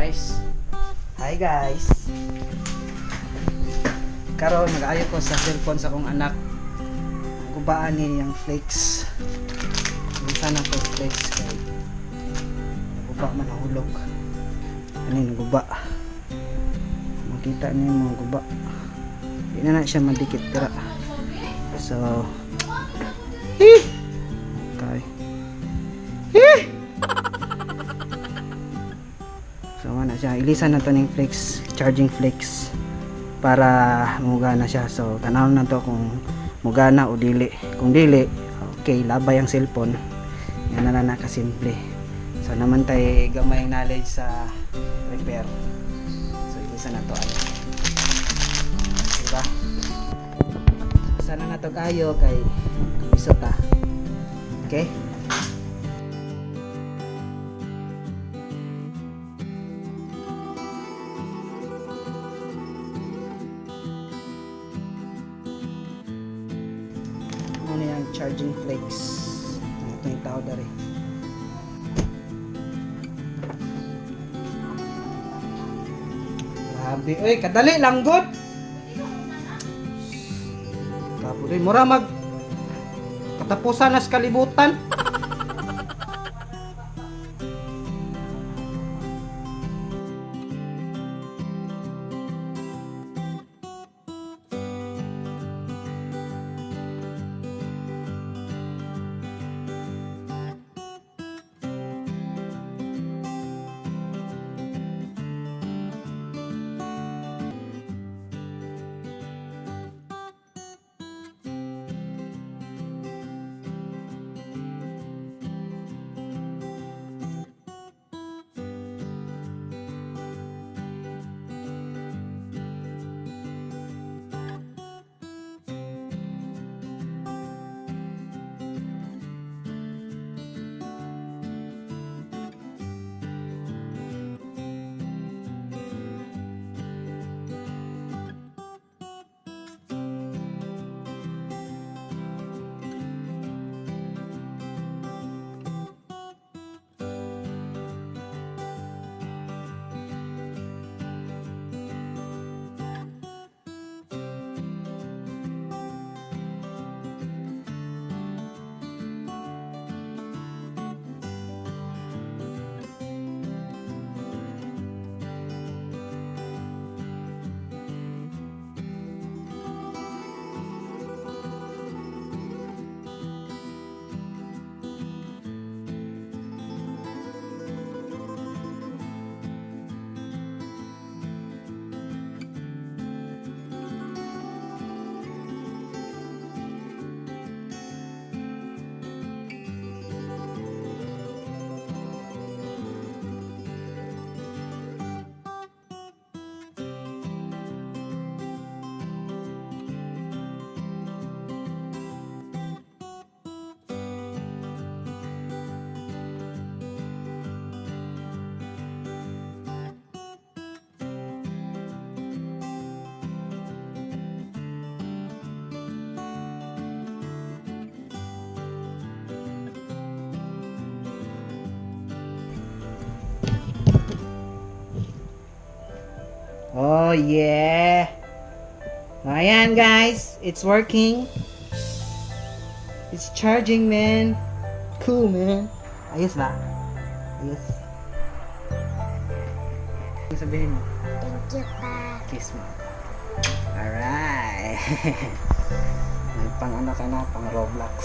guys. Hi guys. Karon nag-ayo ko sa cellphone sa akong anak. Gubaan ni yung flex. Minsan na ko flex kay guba man ang hulog. Ano guba? Makita niyo mga guba. Di na siya madikit tira. So okay. So na siya, ilisan na to ng flex, charging flex para mugana siya. So tanaw na to kung mugana o dili. Kung dili, okay, labay ang cellphone. Yan na nakasimple. So naman tay gamay knowledge sa repair. So ilisan na to ano. Diba? So, sana na to kayo kay iso ta. Okay? Ano yung charging flex? Ito yung tao dari. Grabe. Uy, kadali lang good. Kapuloy. Mura mag katapusan na sa kalibutan. Oh yeah. Ayan guys, it's working. It's charging, man. Cool, man. Ayos ba? Ayos. Ano sabihin mo? Thank you, Pa. Kiss mo. Alright. May pang ano ka na, pang Roblox.